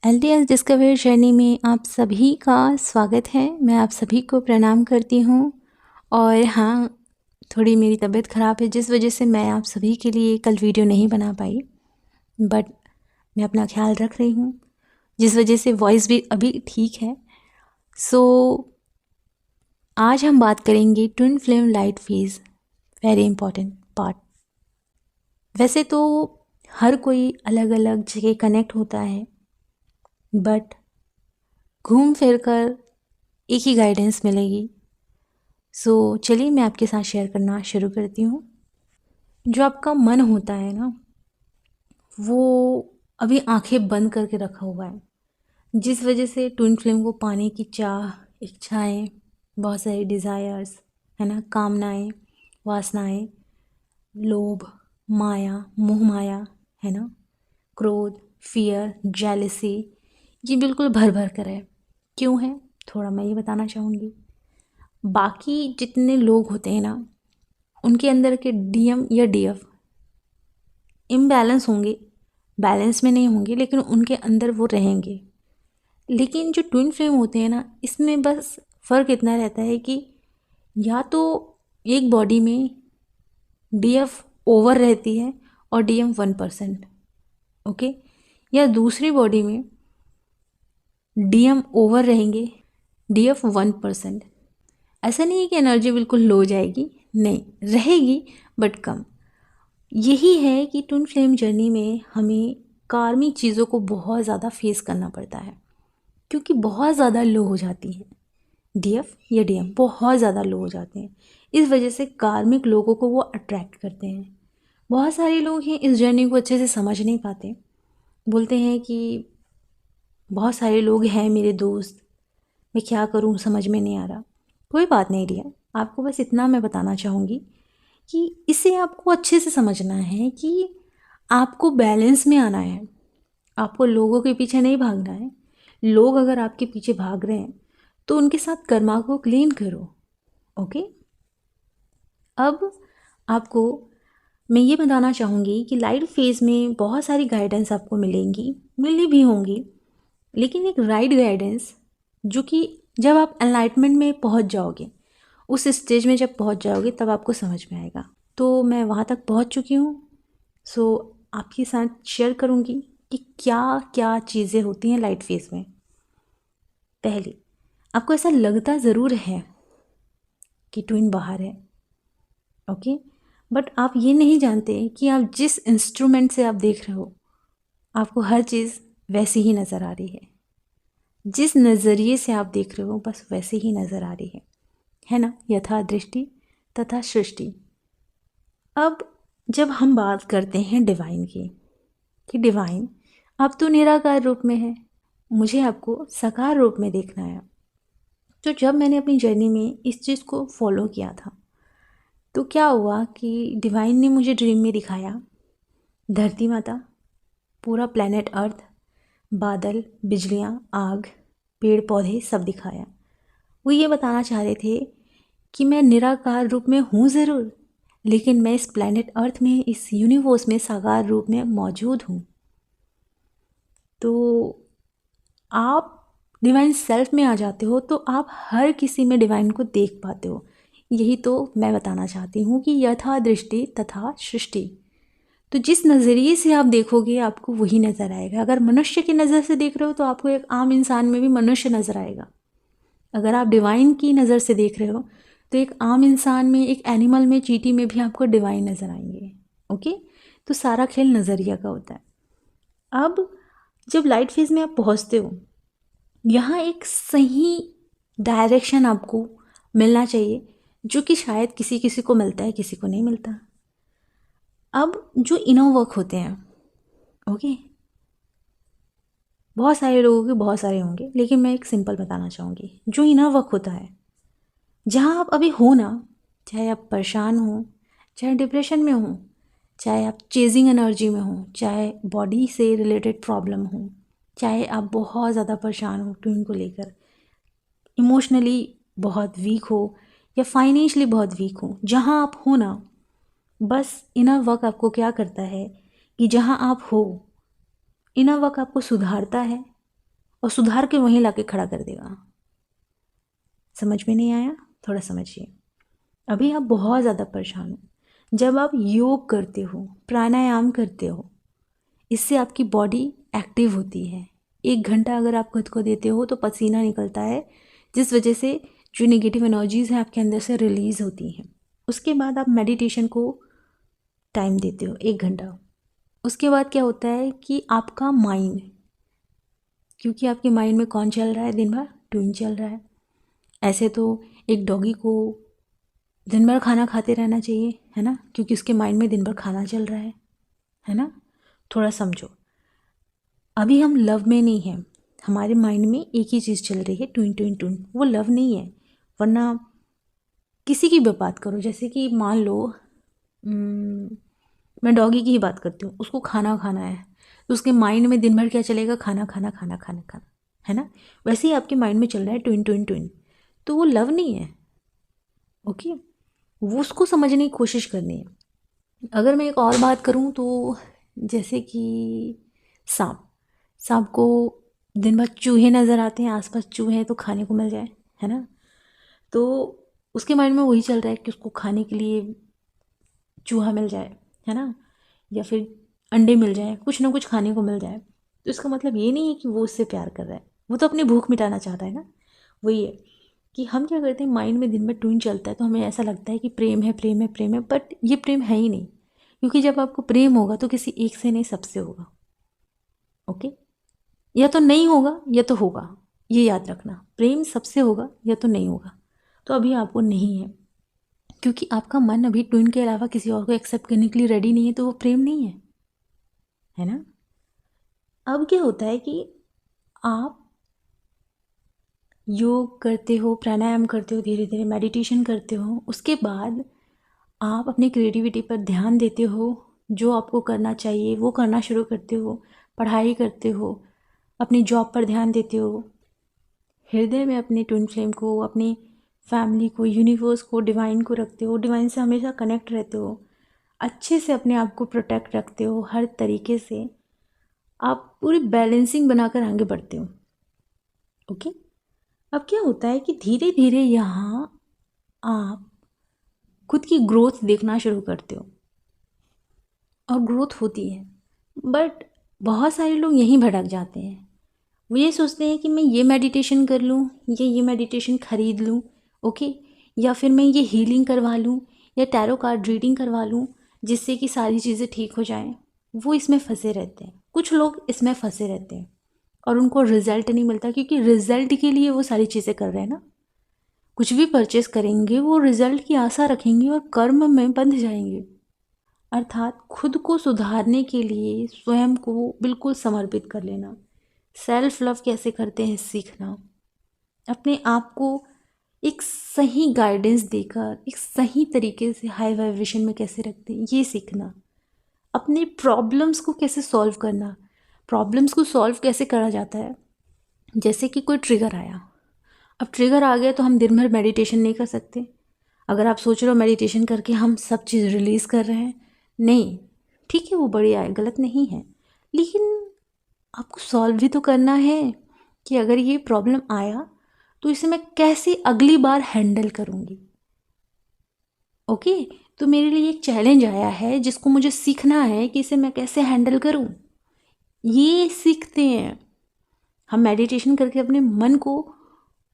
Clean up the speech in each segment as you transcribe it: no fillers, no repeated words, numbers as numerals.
LDS discover journey में आप सभी का स्वागत है। मैं आप सभी को प्रणाम करती हूँ। और हाँ, थोड़ी मेरी तबीयत ख़राब है जिस वजह से मैं आप सभी के लिए कल वीडियो नहीं बना पाई, बट मैं अपना ख्याल रख रही हूँ जिस वजह से वॉइस भी अभी ठीक है। सो आज हम बात करेंगे twin flame light phase, very important part. वैसे तो हर कोई अलग अलग जगह कनेक्ट होता है, बट घूम फिर कर एक ही गाइडेंस मिलेगी। सो चलिए मैं आपके साथ शेयर करना शुरू करती हूँ। जो आपका मन होता है ना, वो अभी आंखें बंद करके रखा हुआ है, जिस वजह से ट्विन फ्लेम को पाने की चाह, इच्छाएं, बहुत सारी डिज़ायर्स है ना, कामनाएं, वासनाएं, लोभ, माया, मोह माया है ना, क्रोध, फियर, जेलसी, ये बिल्कुल भर भर कर है। क्यों है थोड़ा मैं ये बताना चाहूँगी। बाकी जितने लोग होते हैं ना, उनके अंदर के डीएम या डीएफ इम्बैलेंस होंगे, बैलेंस में नहीं होंगे, लेकिन उनके अंदर वो रहेंगे। लेकिन जो ट्विन फ्लेम होते हैं ना, इसमें बस फ़र्क इतना रहता है कि या तो एक बॉडी में डीएफ ओवर रहती है और डीएम 1%, ओके, या दूसरी बॉडी में डीएम ओवर रहेंगे, डीएफ 1%। ऐसा नहीं है कि एनर्जी बिल्कुल लो जाएगी, नहीं, रहेगी बट कम। यही है कि ट्विन फ्लेम जर्नी में हमें कार्मिक चीज़ों को बहुत ज़्यादा फेस करना पड़ता है, क्योंकि बहुत ज़्यादा लो हो जाती हैं डीएफ या डीएम, बहुत ज़्यादा लो हो जाते हैं। इस वजह से कार्मिक लोगों को वो अट्रैक्ट करते हैं। बहुत सारे लोग हैं इस जर्नी को अच्छे से समझ नहीं पाते, बोलते हैं कि बहुत सारे लोग हैं मेरे दोस्त, मैं क्या करूं समझ में नहीं आ रहा। कोई बात नहीं डियर, आपको बस इतना मैं बताना चाहूँगी कि इसे आपको अच्छे से समझना है कि आपको बैलेंस में आना है। आपको लोगों के पीछे नहीं भागना है। लोग अगर आपके पीछे भाग रहे हैं तो उनके साथ कर्मा को क्लीन करो, ओके। अब आपको मैं ये बताना चाहूँगी कि लाइट फेज में बहुत सारी गाइडेंस आपको मिलेंगी, मिली भी होंगी, लेकिन एक राइट गाइडेंस जो कि जब आप एनलाइटमेंट में पहुंच जाओगे, उस स्टेज में जब पहुंच जाओगे तब आपको समझ में आएगा। तो मैं वहां तक पहुंच चुकी हूँ। सो आपके साथ शेयर करूँगी कि क्या क्या चीज़ें होती हैं लाइट फेज में। पहले, आपको ऐसा लगता ज़रूर है कि ट्विन बाहर है, ओके, बट आप ये नहीं जानते कि आप जिस इंस्ट्रूमेंट से आप देख रहे हो, आपको हर चीज़ वैसी ही नज़र आ रही है। जिस नज़रिए से आप देख रहे हो बस वैसे ही नज़र आ रही है ना, यथा दृष्टि तथा सृष्टि। अब जब हम बात करते हैं डिवाइन की, कि डिवाइन अब तो निराकार रूप में है, मुझे आपको साकार रूप में देखना है। तो जब मैंने अपनी जर्नी में इस चीज़ को फॉलो किया था, तो क्या हुआ कि डिवाइन ने मुझे ड्रीम में दिखाया धरती माता, पूरा प्लैनेट अर्थ, बादल, बिजलियाँ, आग, पेड़ पौधे सब दिखाया। वो ये बताना चाह रहे थे कि मैं निराकार रूप में हूँ ज़रूर, लेकिन मैं इस प्लैनेट अर्थ में, इस यूनिवर्स में साकार रूप में मौजूद हूँ। तो आप डिवाइन सेल्फ में आ जाते हो तो आप हर किसी में डिवाइन को देख पाते हो। यही तो मैं बताना चाहती हूँ कि यथा दृष्टि तथा सृष्टि। तो जिस नज़रिए से आप देखोगे आपको वही नज़र आएगा। अगर मनुष्य की नज़र से देख रहे हो तो आपको एक आम इंसान में भी मनुष्य नज़र आएगा। अगर आप डिवाइन की नज़र से देख रहे हो तो एक आम इंसान में, एक एनिमल में, चींटी में भी आपको डिवाइन नज़र आएंगे, ओके। तो सारा खेल नज़रिया का होता है। अब जब लाइट फेज में आप पहुंचते हो, यहाँ एक सही डायरेक्शन आपको मिलना चाहिए, जो कि शायद किसी किसी को मिलता है, किसी को नहीं मिलता। अब जो इनर वर्क होते हैं, ओके, बहुत सारे लोगों के बहुत सारे होंगे, लेकिन मैं एक सिंपल बताना चाहूँगी। जो इनर वर्क होता है, जहाँ आप अभी हो ना, चाहे आप परेशान हो, चाहे डिप्रेशन में हो, चाहे आप चेजिंग एनर्जी में हो, चाहे बॉडी से रिलेटेड प्रॉब्लम हो, चाहे आप बहुत ज़्यादा परेशान हो ट्विन को लेकर, इमोशनली बहुत वीक हो या फाइनेंशियली बहुत वीक हो, जहाँ आप हो ना, बस इनर वर्क आपको क्या करता है कि जहाँ आप हो, इनर वर्क आपको सुधारता है, और सुधार के वहीं लाके खड़ा कर देगा। समझ में नहीं आया? थोड़ा समझिए। अभी आप बहुत ज़्यादा परेशान हो। जब आप योग करते हो, प्राणायाम करते हो, इससे आपकी बॉडी एक्टिव होती है। 1 घंटा अगर आप खुद को देते हो तो पसीना निकलता है, जिस वजह से जो नेगेटिव एनर्जीज़ हैं आपके अंदर से रिलीज़ होती हैं। उसके बाद आप मेडिटेशन को टाइम देते हो 1 घंटा। उसके बाद क्या होता है कि आपका माइंड, क्योंकि आपके माइंड में कौन चल रहा है दिन भर? ट्विन चल रहा है। ऐसे तो एक डॉगी को दिन भर खाना खाते रहना चाहिए, है ना, क्योंकि उसके माइंड में दिन भर खाना चल रहा है ना। थोड़ा समझो, अभी हम लव में नहीं हैं, हमारे माइंड में एक ही चीज़ चल रही है, ट्विन ट्विन ट्विन। वो लव नहीं है। वरना किसी की भी बात करो, जैसे कि मान लो मैं डॉगी की ही बात करती हूँ, उसको खाना खाना है तो उसके माइंड में दिन भर क्या चलेगा? खाना खाना खाना खाना खाना, है ना। वैसे ही आपके माइंड में चल रहा है ट्विन ट्विन ट्विन, तो वो लव नहीं है। ओके, वो उसको समझने की कोशिश करनी है। अगर मैं एक और बात करूं तो जैसे कि सांप सांप को दिन भर चूहे नज़र आते हैं, आसपास चूहे हैं तो खाने को मिल जाए, है ना। तो उसके माइंड में वही चल रहा है कि उसको खाने के लिए चूहा मिल जाए, है ना, या फिर अंडे मिल जाए, कुछ ना कुछ खाने को मिल जाए। तो इसका मतलब ये नहीं है कि वो उससे प्यार कर रहा है, वो तो अपनी भूख मिटाना चाहता है ना। वही है कि हम क्या करते हैं, माइंड में दिन भर ट्यून चलता है तो हमें ऐसा लगता है कि प्रेम है प्रेम है प्रेम है, बट ये प्रेम है ही नहीं। क्योंकि जब आपको प्रेम होगा तो किसी एक से नहीं, सबसे होगा। ओके, या तो नहीं होगा या तो होगा, ये याद रखना। प्रेम सबसे होगा या तो नहीं होगा। तो अभी आपको नहीं है, क्योंकि आपका मन अभी ट्विन के अलावा किसी और को एक्सेप्ट करने के लिए रेडी नहीं है, तो वो प्रेम नहीं है ना। अब क्या होता है कि आप योग करते हो, प्राणायाम करते हो, धीरे धीरे मेडिटेशन करते हो, उसके बाद आप अपनी क्रिएटिविटी पर ध्यान देते हो, जो आपको करना चाहिए वो करना शुरू करते हो, पढ़ाई करते हो, अपनी जॉब पर ध्यान देते हो, हृदय में अपने ट्विन फ्लेम को, अपनी फैमिली को, यूनिवर्स को, डिवाइन को रखते हो, डिवाइन से हमेशा कनेक्ट रहते हो, अच्छे से अपने आप को प्रोटेक्ट रखते हो, हर तरीके से आप पूरी बैलेंसिंग बनाकर आगे बढ़ते हो। ओके, अब क्या होता है कि धीरे धीरे यहाँ आप खुद की ग्रोथ देखना शुरू करते हो और ग्रोथ होती है। बट बहुत सारे लोग यहीं भटक जाते हैं। वो ये सोचते हैं कि मैं ये मेडिटेशन कर लूँ, ये मेडिटेशन ख़रीद लूँ, ओके, या फिर मैं ये हीलिंग करवा लूँ या टैरो कार्ड रीडिंग करवा लूँ, जिससे कि सारी चीज़ें ठीक हो जाएं। वो इसमें फंसे रहते हैं, कुछ लोग इसमें फंसे रहते हैं और उनको रिज़ल्ट नहीं मिलता, क्योंकि रिज़ल्ट के लिए वो सारी चीज़ें कर रहे हैं ना। कुछ भी परचेस करेंगे वो रिज़ल्ट की आशा रखेंगे और कर्म में बंध जाएंगे। अर्थात खुद को सुधारने के लिए स्वयं को बिल्कुल समर्पित कर लेना, सेल्फ लव कैसे करते हैं सीखना, अपने आप को एक सही गाइडेंस देकर एक सही तरीके से हाई वाइब्रेशन में कैसे रखते हैं ये सीखना, अपने प्रॉब्लम्स को कैसे सॉल्व करना। प्रॉब्लम्स को सॉल्व कैसे करा जाता है? जैसे कि कोई ट्रिगर आया, अब ट्रिगर आ गया तो हम दिन भर मेडिटेशन नहीं कर सकते। अगर आप सोच रहे हो मेडिटेशन करके हम सब चीज़ रिलीज़ कर रहे हैं, नहीं, ठीक है, वो बढ़िया है, गलत नहीं है, लेकिन आपको सॉल्व भी तो करना है कि अगर ये प्रॉब्लम आया तो इसे मैं कैसे अगली बार हैंडल करूँगी। ओके, तो मेरे लिए एक चैलेंज आया है जिसको मुझे सीखना है कि इसे मैं कैसे हैंडल करूँ। ये सीखते हैं हम मेडिटेशन करके। अपने मन को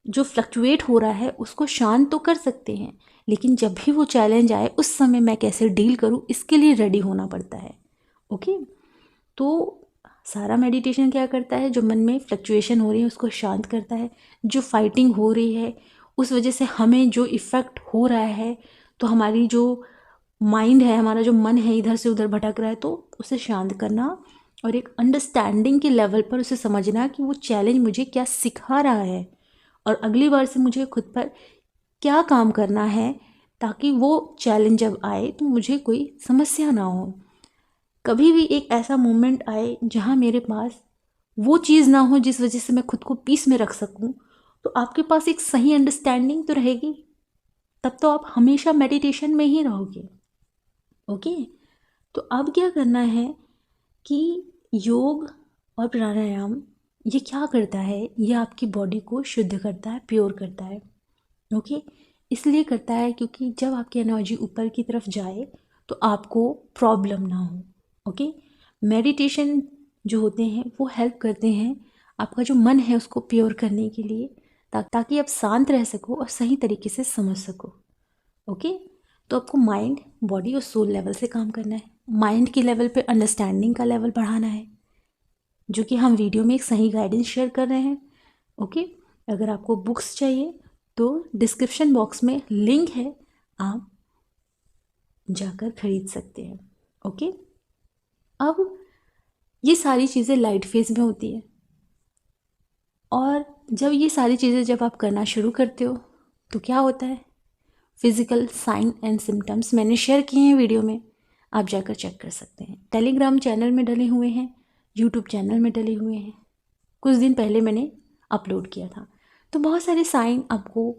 जो फ्लक्चुएट हो रहा है उसको शांत तो कर सकते हैं, लेकिन जब भी वो चैलेंज आए उस समय मैं कैसे डील करूँ इसके लिए रेडी होना पड़ता है। ओके, तो सारा मेडिटेशन क्या करता है, जो मन में फ्लक्चुएशन हो रही है उसको शांत करता है। जो फाइटिंग हो रही है उस वजह से हमें जो इफ़ेक्ट हो रहा है, तो हमारी जो माइंड है, हमारा जो मन है इधर से उधर भटक रहा है, तो उसे शांत करना और एक अंडरस्टैंडिंग के लेवल पर उसे समझना कि वो चैलेंज मुझे क्या सिखा रहा है और अगली बार से मुझे खुद पर क्या काम करना है, ताकि वो चैलेंज जब आए तो मुझे कोई समस्या ना हो। कभी भी एक ऐसा मोमेंट आए जहाँ मेरे पास वो चीज़ ना हो जिस वजह से मैं खुद को पीस में रख सकूं, तो आपके पास एक सही अंडरस्टैंडिंग तो रहेगी, तब तो आप हमेशा मेडिटेशन में ही रहोगे। ओके, तो अब क्या करना है कि योग और प्राणायाम ये क्या करता है, ये आपकी बॉडी को शुद्ध करता है, प्योर करता है। ओके, इसलिए करता है क्योंकि जब आपकी एनर्जी ऊपर की तरफ जाए तो आपको प्रॉब्लम ना हो। ओके, मेडिटेशन जो होते हैं वो हेल्प करते हैं आपका जो मन है उसको प्योर करने के लिए, ताकि आप शांत रह सको और सही तरीके से समझ सको। ओके, तो आपको माइंड, बॉडी और सोल लेवल से काम करना है। माइंड के लेवल पे अंडरस्टैंडिंग का लेवल बढ़ाना है, जो कि हम वीडियो में एक सही गाइडेंस शेयर कर रहे हैं। ओके, अगर आपको बुक्स चाहिए तो डिस्क्रिप्शन बॉक्स में लिंक है, आप जाकर खरीद सकते हैं। ओके, अब ये सारी चीज़ें लाइट फेज में होती है, और जब ये सारी चीज़ें जब आप करना शुरू करते हो तो क्या होता है, फिज़िकल साइन एंड सिम्टम्स मैंने शेयर किए हैं वीडियो में, आप जाकर चेक कर सकते हैं। टेलीग्राम चैनल में डले हुए हैं, यूट्यूब चैनल में डले हुए हैं, कुछ दिन पहले मैंने अपलोड किया था। तो बहुत सारे साइन आपको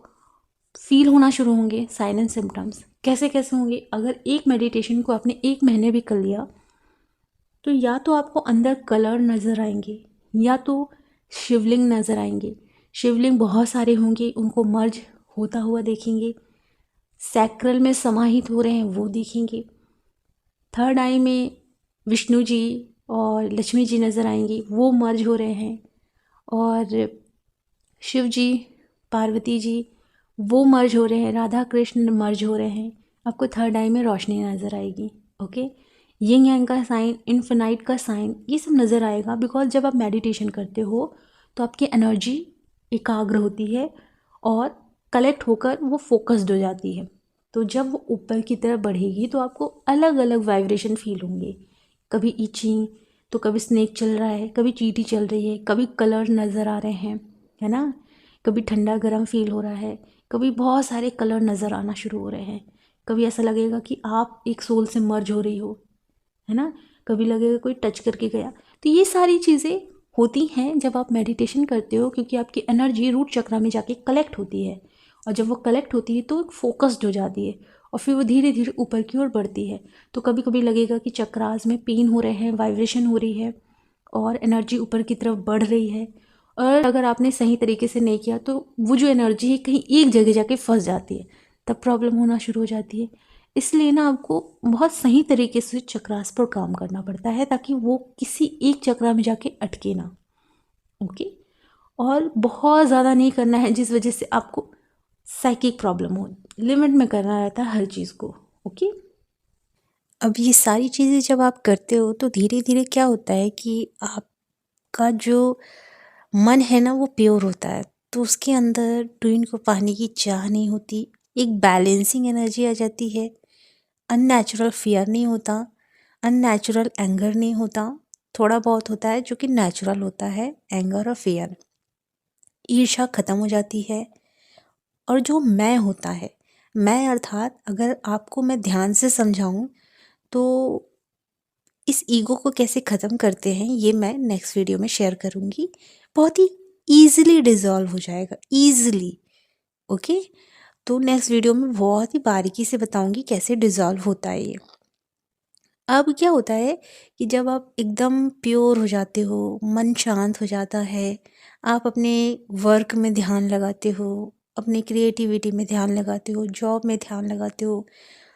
फील होना शुरू होंगे। साइन एंड सिम्टम्स कैसे कैसे होंगे, अगर एक मेडिटेशन को आपने 1 महीने भी कर लिया तो या तो आपको अंदर कलर नज़र आएंगे, या तो शिवलिंग नज़र आएंगे। शिवलिंग बहुत सारे होंगे, उनको मर्ज होता हुआ देखेंगे। सैक्रल में समाहित हो रहे हैं वो देखेंगे। थर्ड आई में विष्णु जी और लक्ष्मी जी नज़र आएंगी, वो मर्ज हो रहे हैं। और शिव जी, पार्वती जी, वो मर्ज हो रहे हैं। राधा कृष्ण मर्ज हो रहे हैं। आपको थर्ड आई में रोशनी नज़र आएगी। ओके, यिंग यांग का साइन, इन्फिनाइट का साइन, ये सब नज़र आएगा। बिकॉज जब आप मेडिटेशन करते हो तो आपकी एनर्जी एकाग्र होती है और कलेक्ट होकर वो फोकस्ड हो जाती है। तो जब वो ऊपर की तरफ बढ़ेगी तो आपको अलग अलग वाइब्रेशन फील होंगे। कभी इचिंग, तो कभी स्नेक चल रहा है, कभी चींटी चल रही है, कभी कलर नज़र आ रहे हैं, है ना, कभी ठंडा गर्म फील हो रहा है, कभी बहुत सारे कलर नज़र आना शुरू हो रहे हैं। कभी ऐसा लगेगा कि आप एक सोल से मर्ज हो रही हो, है ना, कभी लगेगा कोई टच करके गया। तो ये सारी चीज़ें होती हैं जब आप मेडिटेशन करते हो, क्योंकि आपकी एनर्जी रूट चक्रा में जाके कलेक्ट होती है, और जब वो कलेक्ट होती है तो फोकस्ड हो जाती है, और फिर वो धीरे धीरे ऊपर की ओर बढ़ती है। तो कभी कभी लगेगा कि चक्रास में पेन हो रहे हैं, वाइब्रेशन हो रही है, और एनर्जी ऊपर की तरफ बढ़ रही है। और अगर आपने सही तरीके से नहीं किया तो वो जो एनर्जी है कहीं एक जगह जाके फंस जाती है, तब प्रॉब्लम होना शुरू हो जाती है। इसलिए ना आपको बहुत सही तरीके से चक्रास पर काम करना पड़ता है, ताकि वो किसी एक चक्रा में जाके अटके ना। ओके, और बहुत ज़्यादा नहीं करना है जिस वजह से आपको साइकिक प्रॉब्लम हो। लिमिट में करना रहता है हर चीज़ को। ओके, अब ये सारी चीज़ें जब आप करते हो तो धीरे धीरे क्या होता है कि आपका जो मन है ना वो प्योर होता है, तो उसके अंदर ट्विन को पाने की चाह नहीं होती, एक बैलेंसिंग एनर्जी आ जाती है। अननेचुरल फियर नहीं होता, अननेचुरल एंगर नहीं होता, थोड़ा बहुत होता है जो कि नेचुरल होता है, एंगर और फियर। ईर्ष्या ख़त्म हो जाती है, और जो मैं होता है, मैं अर्थात अगर आपको मैं ध्यान से समझाऊं तो इस ईगो को कैसे ख़त्म करते हैं ये मैं नेक्स्ट वीडियो में शेयर करूँगी। बहुत ही ईज़िली डिज़ॉल्व हो जाएगा, ईज़िली। ओके, तो नेक्स्ट वीडियो में बहुत ही बारीकी से बताऊँगी कैसे डिज़ॉल्व होता है ये। अब क्या होता है कि जब आप एकदम प्योर हो जाते हो, मन शांत हो जाता है, आप अपने वर्क में ध्यान लगाते हो, अपनी क्रिएटिविटी में ध्यान लगाते हो, जॉब में ध्यान लगाते हो,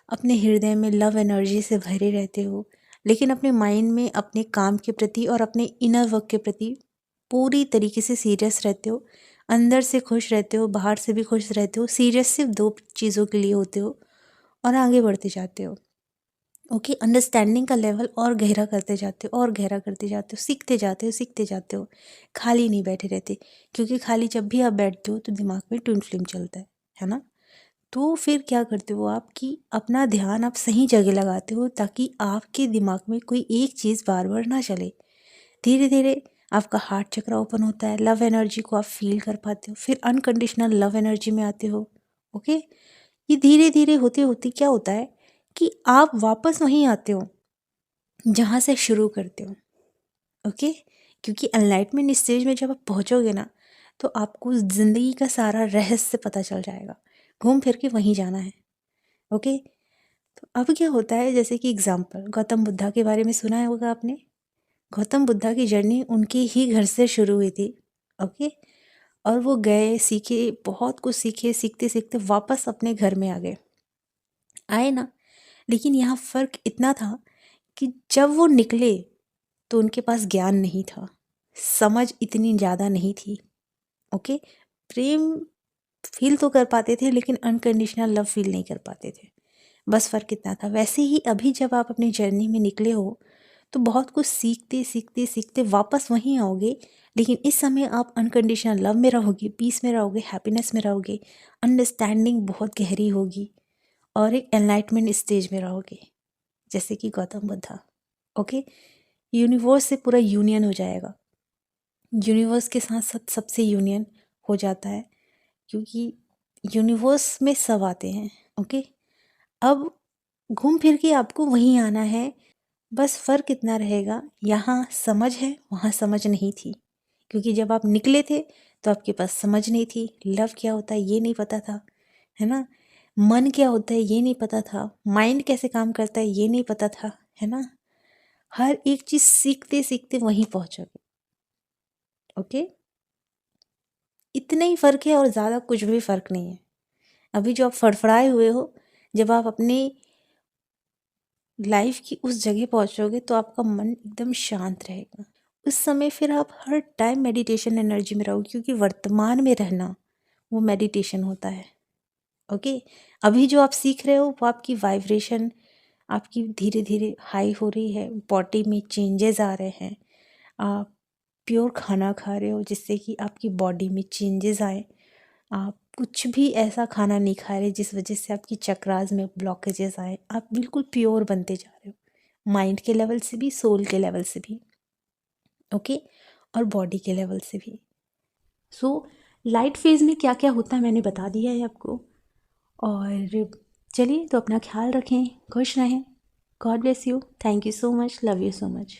अपने हृदय में लव एनर्जी से भरे रहते हो, लेकिन अपने माइंड में अपने काम के प्रति और अपने इनर वर्क के प्रति पूरी तरीके से सीरियस रहते हो, अंदर से खुश रहते हो, बाहर से भी खुश रहते हो, सीरियस सिर्फ 2 चीज़ों के लिए होते हो, और आगे बढ़ते जाते हो। ओके, अंडरस्टैंडिंग का लेवल और गहरा करते जाते हो, और गहरा करते जाते हो, सीखते जाते हो, सीखते जाते हो। खाली नहीं बैठे रहते, क्योंकि खाली जब भी आप बैठते हो तो दिमाग में ट्विन फ्लेम चलता है ना। तो फिर क्या करते हो आप कि अपना ध्यान आप सही जगह लगाते हो, ताकि आपके दिमाग में कोई एक चीज़ बार बार ना चले। धीरे धीरे आपका हार्ट चक्र ओपन होता है, लव एनर्जी को आप फील कर पाते हो, फिर अनकंडीशनल लव एनर्जी में आते हो। ओके, ये धीरे धीरे होते होते क्या होता है कि आप वापस वहीं आते हो जहाँ से शुरू करते हो। ओके, क्योंकि एनलाइटमेंट स्टेज में जब आप पहुँचोगे ना तो आपको ज़िंदगी का सारा रहस्य पता चल जाएगा, घूम फिर के वहीं जाना है। ओके, तो अब क्या होता है, जैसे कि एग्जाम्पल गौतम बुद्धा के बारे में सुना होगा आपने। गौतम बुद्धा की जर्नी उनके ही घर से शुरू हुई थी। ओके, और वो गए, सीखे, बहुत कुछ सीखे, सीखते सीखते वापस अपने घर में आ गए, आए ना। लेकिन यहाँ फ़र्क इतना था कि जब वो निकले तो उनके पास ज्ञान नहीं था, समझ इतनी ज़्यादा नहीं थी। ओके, प्रेम फील तो कर पाते थे लेकिन अनकंडीशनल लव फील नहीं कर पाते थे, बस फ़र्क इतना था। वैसे ही अभी जब आप अपनी जर्नी में निकले हो तो बहुत कुछ सीखते सीखते सीखते वापस वहीं आओगे, लेकिन इस समय आप अनकंडीशनल लव में रहोगे, पीस में रहोगे, हैप्पीनेस में रहोगे, अंडरस्टैंडिंग बहुत गहरी होगी और एक एनलाइटमेंट स्टेज में रहोगे, जैसे कि गौतम बुद्धा। ओके, यूनिवर्स से पूरा यूनियन हो जाएगा, यूनिवर्स के साथ साथ सबसे यूनियन हो जाता है, क्योंकि यूनिवर्स में सब आते हैं। ओके, अब घूम फिर के आपको वहीं आना है, बस फ़र्क इतना रहेगा, यहाँ समझ है वहाँ समझ नहीं थी, क्योंकि जब आप निकले थे तो आपके पास समझ नहीं थी, लव क्या होता है ये नहीं पता था, है ना, मन क्या होता है ये नहीं पता था, माइंड कैसे काम करता है ये नहीं पता था, है ना। हर एक चीज़ सीखते सीखते वहीं पहुँचोगे। ओके, इतना ही फ़र्क है और ज़्यादा कुछ भी फ़र्क नहीं है। अभी जो आप फड़फड़ाए हुए हो, जब आप अपनी लाइफ की उस जगह पहुंचोगे तो आपका मन एकदम शांत रहेगा। उस समय फिर आप हर टाइम मेडिटेशन एनर्जी में रहोगे, क्योंकि वर्तमान में रहना वो मेडिटेशन होता है। ओके, अभी जो आप सीख रहे हो वो आपकी वाइब्रेशन आपकी धीरे धीरे हाई हो रही है, बॉडी में चेंजेस आ रहे हैं, आप प्योर खाना खा रहे हो जिससे कि आपकी बॉडी में चेंजेस आए, आप कुछ भी ऐसा खाना नहीं खा रहे जिस वजह से आपकी चक्रास में ब्लॉकेजेस आए, आप बिल्कुल प्योर बनते जा रहे हो, माइंड के लेवल से भी, सोल के लेवल से भी। ओके, और बॉडी के लेवल से भी। सो लाइट फेज में क्या क्या होता है मैंने बता दिया है आपको। और चलिए, तो अपना ख्याल रखें, खुश रहें। God bless you, thank you so much, love you so much.